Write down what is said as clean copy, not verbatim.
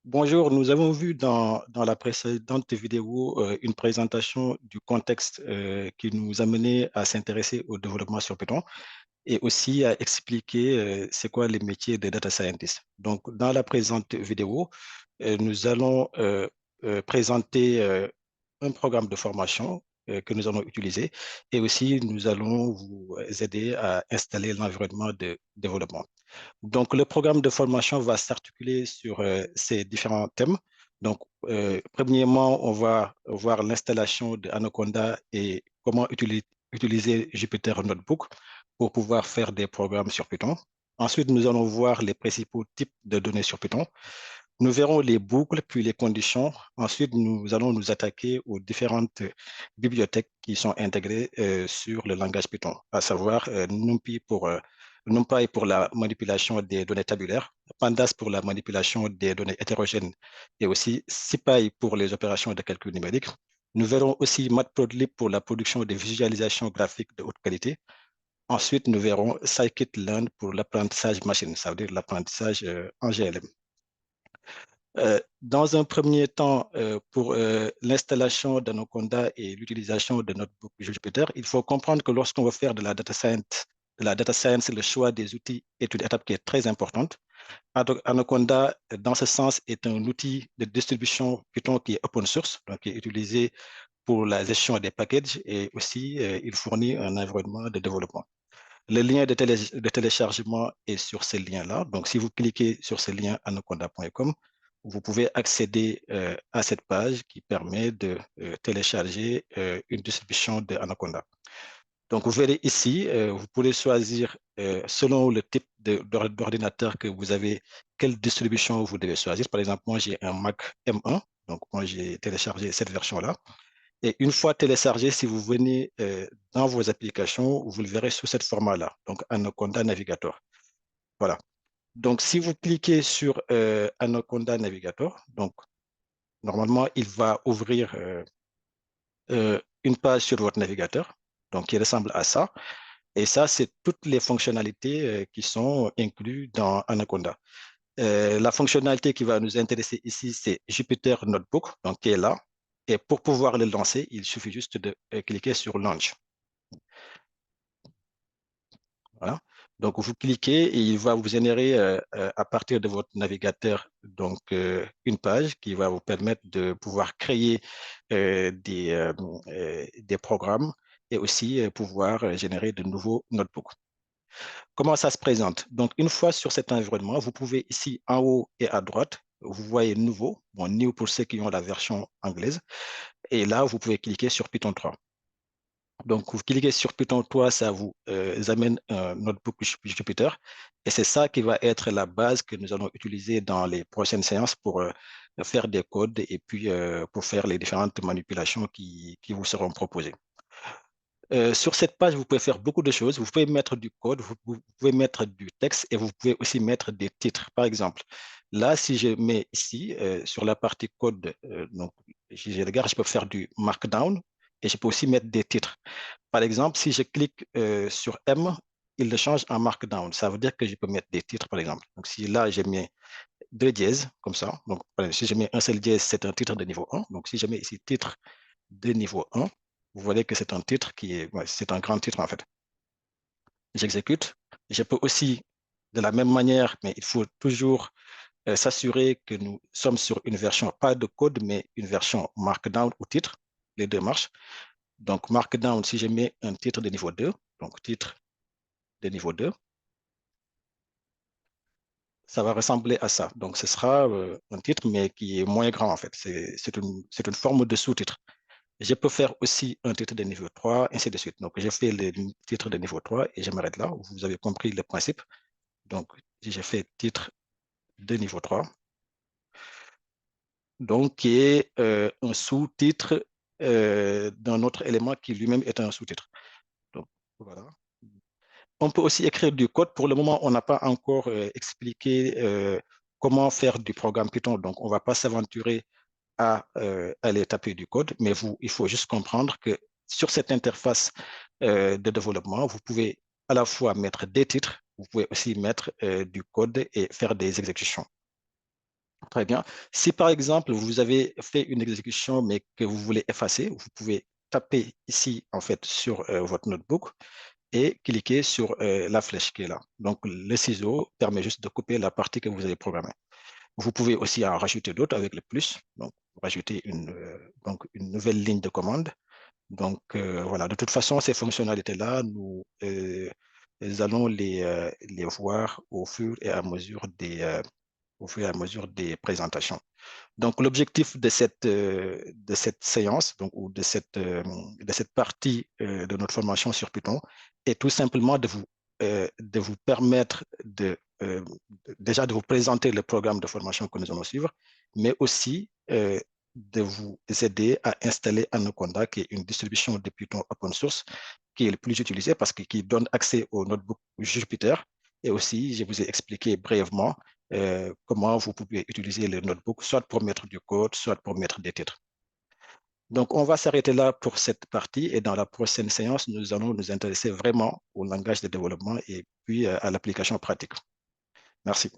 Bonjour, nous avons vu dans la précédente vidéo une présentation du contexte qui nous a mené à s'intéresser au développement sur Python et aussi à expliquer c'est quoi les métiers de data scientist. Donc, dans la présente vidéo, nous allons présenter un programme de formation que nous allons utiliser et aussi nous allons vous aider à installer l'environnement de développement. Donc, le programme de formation va s'articuler sur ces différents thèmes. Donc, premièrement, on va voir l'installation de Anaconda et comment utiliser Jupyter Notebook pour pouvoir faire des programmes sur Python. Ensuite, nous allons voir les principaux types de données sur Python. Nous verrons les boucles, puis les conditions. Ensuite, nous allons nous attaquer aux différentes bibliothèques qui sont intégrées sur le langage Python, à savoir NumPy pour la manipulation des données tabulaires, Pandas pour la manipulation des données hétérogènes et aussi SciPy pour les opérations de calcul numérique. Nous verrons aussi Matplotlib pour la production de visualisations graphiques de haute qualité. Ensuite, nous verrons Scikit-learn pour l'apprentissage machine, ça veut dire l'apprentissage en GLM. Dans un premier temps, pour l'installation d'Anaconda et l'utilisation de Notebook Jupyter, il faut comprendre que lorsqu'on veut faire de la data science, le choix des outils est une étape qui est très importante. Anaconda, dans ce sens, est un outil de distribution Python qui est open source, donc qui est utilisé pour la gestion des packages et aussi il fournit un environnement de développement. Le lien de téléchargement est sur ce lien-là. Donc, si vous cliquez sur ce lien anaconda.com, vous pouvez accéder à cette page qui permet de télécharger une distribution de Anaconda. Donc, vous verrez ici, vous pouvez choisir selon le type d'ordinateur que vous avez, quelle distribution vous devez choisir. Par exemple, moi, j'ai un Mac M1, donc moi, j'ai téléchargé cette version-là. Et une fois téléchargé, si vous venez dans vos applications, vous le verrez sous ce format-là, donc Anaconda Navigator. Voilà. Donc, si vous cliquez sur Anaconda Navigator, donc normalement, il va ouvrir une page sur votre navigateur, donc qui ressemble à ça. Et ça, c'est toutes les fonctionnalités qui sont incluses dans Anaconda. La fonctionnalité qui va nous intéresser ici, c'est Jupyter Notebook, donc qui est là. Et pour pouvoir le lancer, il suffit juste de cliquer sur Launch. Voilà. Donc, vous cliquez et il va vous générer à partir de votre navigateur donc, une page qui va vous permettre de pouvoir créer des programmes et aussi pouvoir générer de nouveaux notebooks. Comment ça se présente? Donc, une fois sur cet environnement, vous pouvez ici en haut et à droite, vous voyez nouveau, bon, new pour ceux qui ont la version anglaise, et là, vous pouvez cliquer sur Python 3. Donc, vous cliquez sur Python 3, ça vous amène un notebook Jupyter. Et c'est ça qui va être la base que nous allons utiliser dans les prochaines séances pour faire des codes et puis pour faire les différentes manipulations qui vous seront proposées. Sur cette page, vous pouvez faire beaucoup de choses. Vous pouvez mettre du code, vous pouvez mettre du texte et vous pouvez aussi mettre des titres. Par exemple, là, si je mets ici, sur la partie code, donc, si je regarde, je peux faire du markdown et je peux aussi mettre des titres. Par exemple, si je clique sur M, il le change en markdown. Ça veut dire que je peux mettre des titres, par exemple. Donc, si là, je mets deux dièses, comme ça, donc si je mets un seul dièse, c'est un titre de niveau 1. Donc, si je mets ici titre de niveau 1, vous voyez que c'est un titre qui est, ouais, c'est un grand titre en fait. J'exécute. Je peux aussi, de la même manière, mais il faut toujours s'assurer que nous sommes sur une version, pas de code, mais une version Markdown ou titre. Les deux marchent. Donc, Markdown, si je mets un titre de niveau 2, donc titre de niveau 2, ça va ressembler à ça. Donc, ce sera un titre, mais qui est moins grand en fait. C'est une forme de sous-titre. Je peux faire aussi un titre de niveau 3, ainsi de suite. Donc, je fais le titre de niveau 3 et je m'arrête là. Vous avez compris le principe. Donc, si je fais titre de niveau 3, donc qui est un sous-titre d'un autre élément qui lui-même est un sous-titre. Donc, voilà. On peut aussi écrire du code. Pour le moment, on n'a pas encore expliqué comment faire du programme Python. Donc, on ne va pas s'aventurer à aller taper du code, mais il faut juste comprendre que sur cette interface de développement, vous pouvez à la fois mettre des titres, vous pouvez aussi mettre du code et faire des exécutions. Très bien. Si par exemple, vous avez fait une exécution, mais que vous voulez effacer, vous pouvez taper ici, en fait, sur votre notebook et cliquer sur la flèche qui est là. Donc, le ciseau permet juste de couper la partie que vous avez programmée. Vous pouvez aussi en rajouter d'autres avec le plus. Donc, rajouter donc une nouvelle ligne de commande. Donc, voilà, de toute façon, ces fonctionnalités-là, nous allons les voir au fur et à mesure des présentations. Donc, l'objectif de cette séance donc, ou de cette partie de notre formation sur Python est tout simplement de vous permettre déjà de vous présenter le programme de formation que nous allons suivre, mais aussi de vous aider à installer Anaconda, qui est une distribution de Python open source, qui est le plus utilisé parce qu'il donne accès au notebook Jupyter. Et aussi, je vous ai expliqué brièvement comment vous pouvez utiliser le notebook, soit pour mettre du code, soit pour mettre des titres. Donc, on va s'arrêter là pour cette partie et dans la prochaine séance, nous allons nous intéresser vraiment au langage de développement et puis à l'application pratique. Merci.